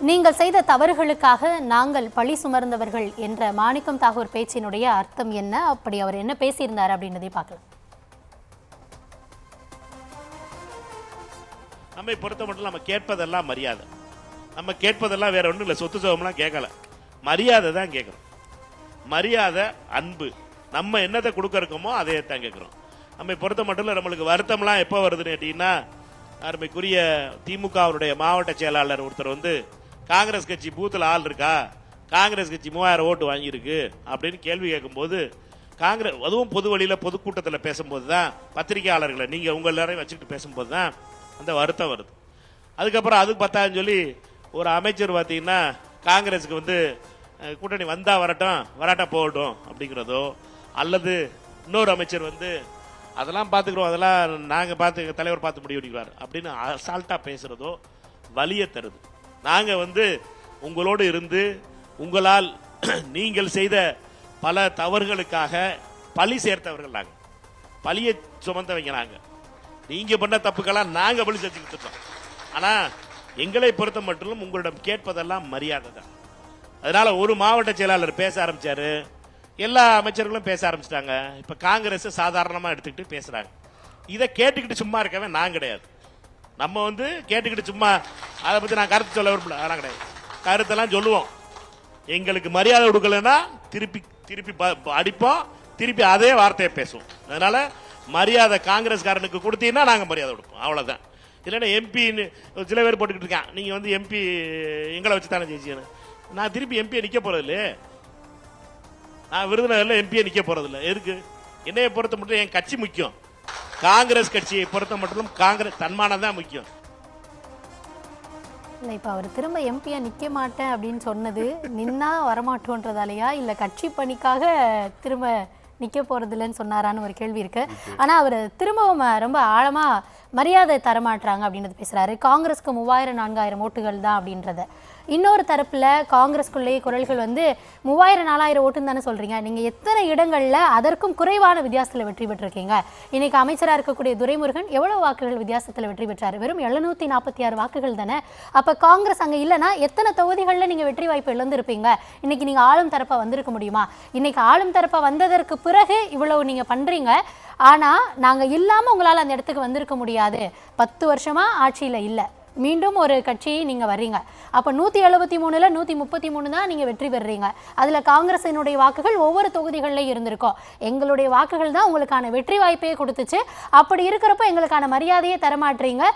நீங்கள் செய்த தவறுகளுக்காக நாங்கள் பழி சுமர்ந்தவர்கள் என்ற மாணிக்கம் தாகூர் பேச்சினுடைய அர்த்தம் என்ன, அப்படி அவர் என்ன பேசியிருந்தார் அப்படின்றதை பார்க்கலாம். நம்மை பொறுத்த மட்டும் நம்ம கேட்பதெல்லாம் மரியாதை. நம்ம கேட்பதெல்லாம் வேற ஒன்றும் இல்லை, சொத்து சுகம்லாம் கேட்கல, மரியாதை தான் கேட்குறோம். மரியாதை, அன்பு, நம்ம என்னத்தை கொடுக்க இருக்கோமோ அதே தான் கேட்குறோம். நம்மை பொறுத்த மட்டும் இல்லை. நம்மளுக்கு வருத்தம்லாம் எப்போ வருதுன்னு கேட்டீங்கன்னா, அருமைக்குரிய திமுகவுடைய மாவட்ட செயலாளர் ஒருத்தர் காங்கிரஸ் கட்சி பூத்தில் ஆள் இருக்கா, காங்கிரஸ் கட்சி 3000 ஓட்டு வாங்கியிருக்கு அப்படின்னு கேள்வி கேட்கும்போது, காங்கிரஸ் அதுவும் பொது வழியில் பொதுக்கூட்டத்தில் பேசும்போது தான், பத்திரிகையாளர்களை நீங்கள் உங்கள் எல்லாரையும் வச்சுக்கிட்டு பேசும்போது தான் அந்த வருத்தம் வருது. அதுக்கப்புறம் அதுக்கு பத்தாதுன்னு சொல்லி ஒரு அமைச்சர் பார்த்தீங்கன்னா காங்கிரஸுக்கு கூட்டணி வந்தால் வரட்டும் வராட்டா போகட்டும் அப்படிங்கிறதோ, அல்லது இன்னொரு அமைச்சர் அதெல்லாம் பார்த்துக்கிறோம், அதெல்லாம் நாங்கள் பார்த்து எங்கள் தலைவர் பார்த்து முடிவு பண்ணிக்கிறார் அப்படின்னு அசால்ட்டாக பேசுகிறதோ வலியை தருது. நாங்கள் உங்களோடு இருந்து உங்களால் நீங்கள் செய்த பல தவறுகளுக்காக பழி சேர்த்தவர்கள் நாங்கள், பழியை சுமந்தவங்க நாங்கள். நீங்கள் பண்ண தப்புக்கெல்லாம் நாங்கள் பழி செஞ்சுக்கிட்டு இருக்கோம். ஆனால் எங்களை பொறுத்த மட்டும் உங்களிடம் கேட்பதெல்லாம் மரியாதை தான். அதனால ஒரு மாவட்ட செயலாளர் பேச ஆரம்பிச்சாரு, எல்லா அமைச்சர்களும் பேச ஆரம்பிச்சிட்டாங்க. இப்போ காங்கிரஸ் சாதாரணமாக எடுத்துக்கிட்டு பேசுறாங்க. இதை கேட்டுக்கிட்டு சும்மா இருக்கவே நான் கிடையாது. நம்ம கேட்டுக்கிட்டு சும்மா அதை பற்றி நான் கருத்து சொல்ல விரும்பல, அதெல்லாம் கிடையாது. கருத்தெல்லாம் சொல்லுவோம். எங்களுக்கு மரியாதை கொடுக்கலன்னா திருப்பி திருப்பி அடிப்போம், திருப்பி அதே வார்த்தையை பேசுவோம். அதனால மரியாதை காங்கிரஸ்காரனுக்கு கொடுத்தீங்கன்னா நாங்கள் மரியாதை கொடுப்போம், அவ்வளோதான். இல்லைன்னா எம்பின்னு சில பேர் போட்டுக்கிட்டு இருக்கேன், நீங்கள் எம்பி எங்களை வச்சு தானே ஜெயிச்சிக்கணும். நான் திருப்பி எம்பியை நிற்க போறதில்ல, நான் விருதுநகர்ல எம்பியை நிற்க போறதில்ல. எதுக்கு? என்னைய பொறுத்த மட்டும் என் கட்சி முக்கியம். காங்கிரஸ் கட்சியை பொறுத்த மட்டும் காங்கிரஸ் தன்மானம் தான் முக்கியம். இல்லை, இப்போ அவர் திரும்ப எம்பியா நிற்க மாட்டேன் அப்படின்னு சொன்னது நின்னா வரமாட்டோன்றதாலையா, இல்லை கட்சி பணிக்காக திரும்ப நிற்க போறதில்லைன்னு சொன்னாரான்னு ஒரு கேள்வி இருக்கு. ஆனால் அவர் திரும்பவும் ரொம்ப ஆழமா மரியாதை தரமாட்டுறாங்க அப்படின்றது பேசுறாரு. காங்கிரஸ்க்கு 3000-4000 ஓட்டுகள் தான் அப்படின்றத. இன்னொரு தரப்புல காங்கிரஸ்குள்ளேயே குரல்கள் 3000-4000 ஓட்டுன்னு தானே சொல்றீங்க, நீங்க எத்தனை இடங்கள்ல அதற்கும் குறைவான வித்தியாசத்துல வெற்றி பெற்றிருக்கீங்க. இன்னைக்கு அமைச்சராக இருக்கக்கூடிய துரைமுருகன் எவ்வளவு வாக்குகள் வித்தியாசத்துல வெற்றி பெற்றாரு? வெறும் 746 வாக்குகள் தானே. அப்ப காங்கிரஸ் அங்க இல்லைன்னா எத்தனை தொகுதிகளில் நீங்க வெற்றி வாய்ப்பு இழந்திருப்பீங்க? இன்னைக்கு நீங்க ஆளும் தரப்பா வந்திருக்க முடியுமா? இன்னைக்கு ஆளும் தரப்பா வந்ததற்கு பிறகு இவ்வளவு நீங்க பண்றீங்க. ஆனா நாங்க இல்லாம உங்களால அந்த இடத்துக்கு வந்திருக்க முடியாது. 10 வருஷமா ஆட்சியில இல்லை, மீண்டும் ஒரு கட்சியை நீங்க வர்றீங்க. அப்ப 173ல் 133 தான் நீங்க வெற்றி பெறுறீங்க. அதுல காங்கிரசினுடைய வாக்குகள் ஒவ்வொரு தொகுதிகளில் இருந்திருக்கும். எங்களுடைய வாக்குகள் தான் உங்களுக்கான வெற்றி வாய்ப்பையே கொடுத்துச்சு. அப்படி இருக்கிறப்ப எங்களுக்கான மரியாதையை தரமாட்டீங்க.